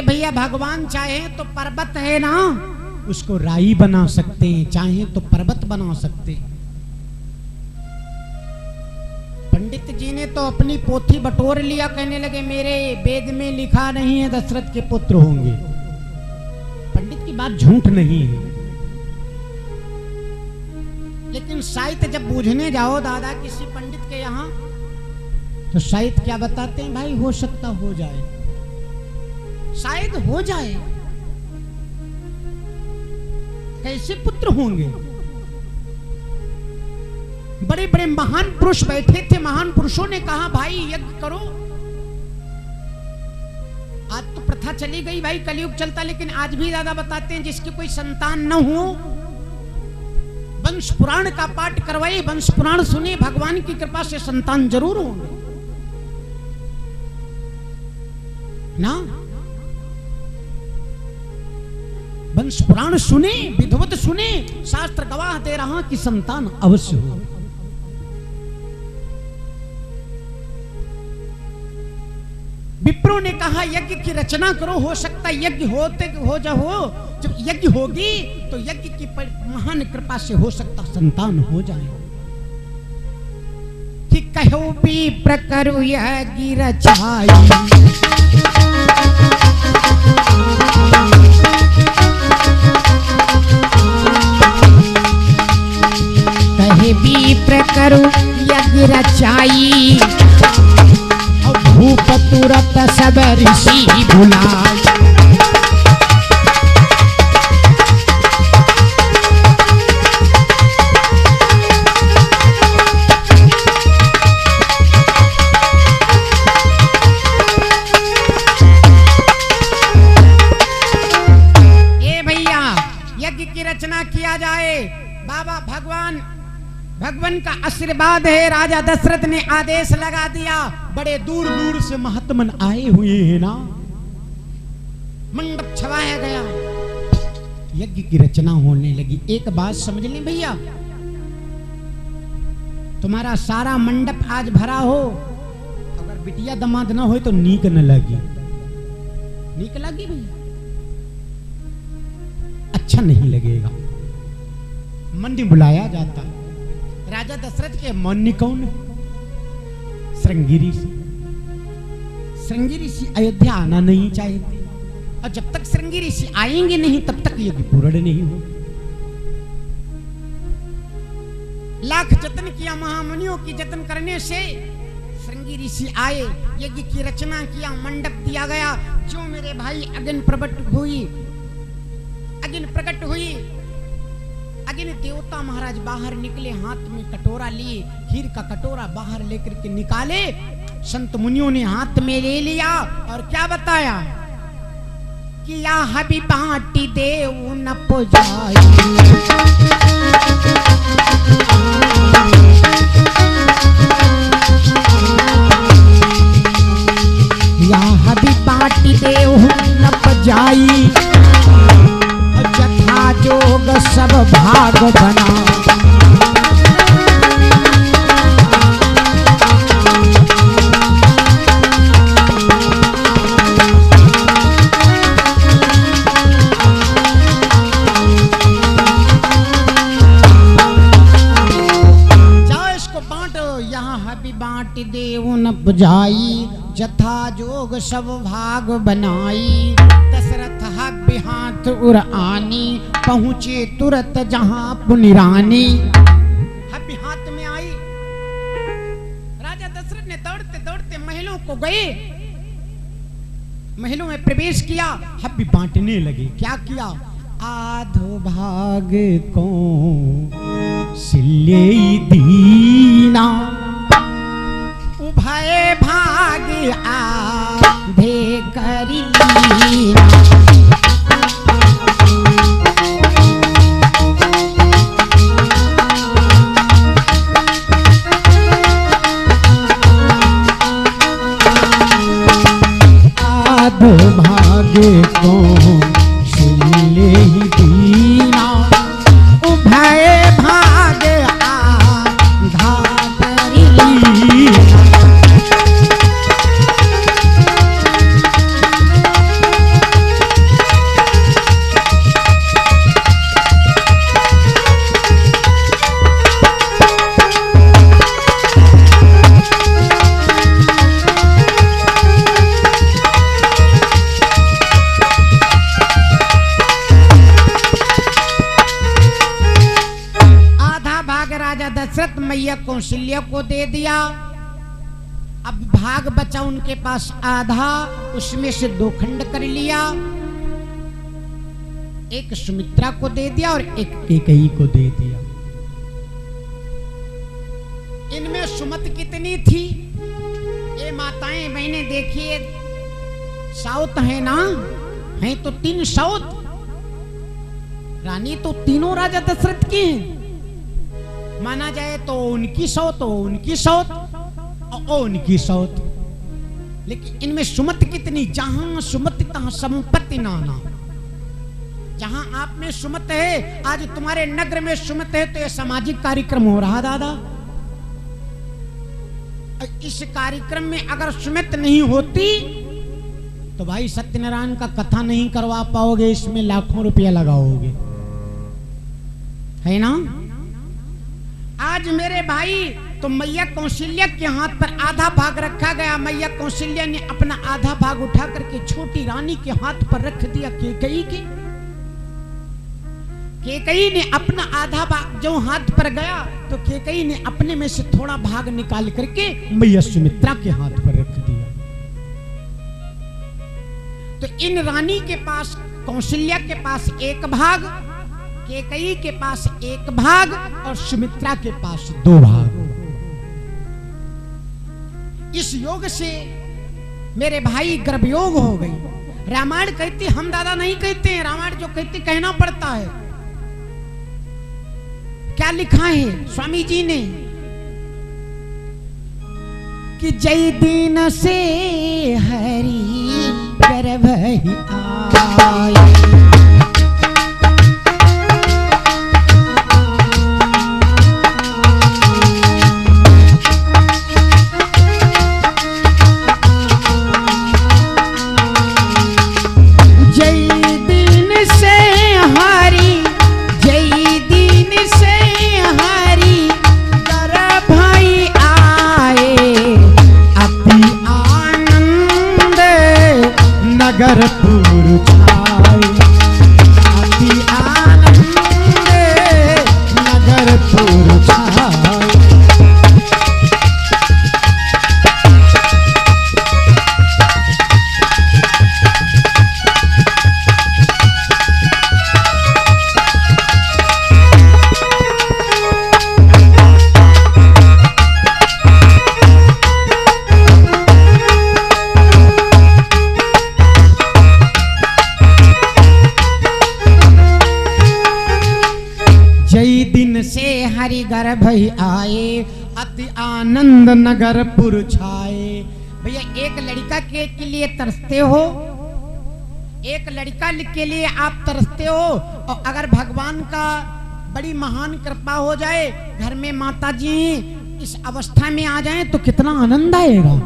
भैया भगवान चाहे तो पर्वत है ना, उसको राई बना सकते हैं, चाहे तो पर्वत बना सकते हैं। पंडित जी ने तो अपनी पोथी बटोर लिया, कहने लगे मेरे वेद में लिखा नहीं है दशरथ के पुत्र होंगे। पंडित की बात झूठ नहीं है, लेकिन साहित्य जब बूझने जाओ दादा किसी पंडित के यहाँ, तो साहित्य क्या बताते हैं, भाई हो सकता हो जाए, शायद हो जाए। कैसे पुत्र होंगे? बड़े बड़े महान पुरुष बैठे थे, महान पुरुषों ने कहा भाई यज्ञ करो। आज तो प्रथा चली गई भाई, कलयुग चलता, लेकिन आज भी दादा बताते हैं जिसकी कोई संतान न हो, वंश पुराण का पाठ करवाए, वंश पुराण सुने, भगवान की कृपा से संतान जरूर होंगे ना। वंश पुराण सुने, विधवत सुने, शास्त्र गवाह दे रहा कि संतान अवश्य हो। विप्रों ने कहा यज्ञ की रचना करो, हो सकता यज्ञ होते हो जब यज्ञ होगी तो यज्ञ की महान कृपा से हो सकता संतान हो जाए। कि कहो विप्र करो यज्ञ रचाई, कहे विप्र करो यज्ञ रचाई, भूप तुरत सब ऋषि भुलाए। ए भैया यज्ञ की रचना किया जाए, बाबा भगवान का आशीर्वाद है। राजा दशरथ ने आदेश लगा दिया, बड़े दूर दूर से महात्मन आए हुए हैं ना, मंडप छवाया गया, यज्ञ की रचना होने लगी। एक बात समझ लें भैया, तुम्हारा सारा मंडप आज भरा हो, अगर बिटिया दमाद ना हो तो नीक न लगी, नीक लगी भैया, अच्छा नहीं लगेगा। मंडी बुलाया जाता, राजा दशरथ के मौनी कौन है? श्रृंगी ऋषि। श्रृंगी ऋषि अयोध्या आना नहीं चाहते, और जब तक श्रृंगी ऋषि आएंगे नहीं तब तक यज्ञ पूर्ण नहीं हो। लाख जतन किया महामुनियों की जतन करने से श्रृंगी ऋषि आए, यज्ञ की रचना किया, मंडप दिया गया। जो मेरे भाई अग्नि प्रकट हुई, अग्नि देवता महाराज बाहर निकले, हाथ में कटोरा लिए, खीर का कटोरा बाहर लेकर के निकाले, संत मुनियों ने हाथ में ले लिया और क्या बताया कि या हबी बाटी देव न पुजाई, या हबी बाटी देव न पुजाई, जथा जोग सब भाग बना। जाओ इसको बांटो, यहाँ हबी बांट देव न बुझाई, जथा जोग सब भाग बनाई। दशरथ हबी हाथ उर आनी, पहुंचे तुरंत जहां पुनि रानी। हबी हाथ में आई, राजा दशरथ ने दौड़ते दौड़ते महलों को गए, महलों में प्रवेश किया, हबी बांटने लगे। क्या किया? आधो भाग को सिले दीना, उभय भाग आधे करीना। आधो भाग को सिले दीना, उभय भाग आधा करीना। मैया कौशल्या को दे दिया। अब भाग बचा उनके पास आधा, उसमें से 2 खंड कर लिया, एक सुमित्रा को दे दिया और एक कैकेयी को दे दिया। इनमें सुमति कितनी थी? ये माताएं बहनें देखिए, साउथ है ना, है तो 3 साउथ। रानी तो तीनों राजा दशरथ की हैं। माना जाए तो उनकी सौत, उनकी सौत और उनकी सौत। लेकिन इनमें सुमति कितनी? जहां सुमति तहां संपत्ति नाना। जहां आप में सुमत है, आज तुम्हारे नगर में सुमत है, तो यह सामाजिक कार्यक्रम हो रहा दादा। इस कार्यक्रम में अगर सुमत नहीं होती तो भाई सत्यनारायण का कथा नहीं करवा पाओगे, इसमें लाखों रुपया लगाओगे, है ना। आज मेरे भाई तो मैया कौशल्या के हाथ पर आधा भाग रखा गया। मैया कौशल्या ने अपना आधा भाग उठा करके छोटी रानी के हाथ पर रख दिया कैकेयी के। कैकेयी ने अपना आधा भाग जो हाथ पर गया तो कैकेयी ने अपने में से थोड़ा भाग निकाल करके मैया सुमित्रा के हाथ पर रख दिया। तो इन रानी के पास, कौशल्या के पास 1 भाग, कैकेयी के पास 1 भाग और सुमित्रा के पास 2 भाग। इस योग से मेरे भाई गर्भयोग हो गई। रामायण कहती, हम दादा नहीं कहते हैं, रामायण जो कहती कहना पड़ता है। क्या लिखा है स्वामी जी ने कि जय दिन से हरि गर्भ ही आए, नगरपुर छाए, अति आनंद नगरपुर छाए। से हरि गर्भ ही आए, अति आनंद नगरपुर छाए। भैया एक लड़का के लिए तरसते हो, एक लड़का के लिए आप तरसते हो, और अगर भगवान का बड़ी महान कृपा हो जाए, घर में माता जी इस अवस्था में आ जाए तो कितना आनंद आएगा।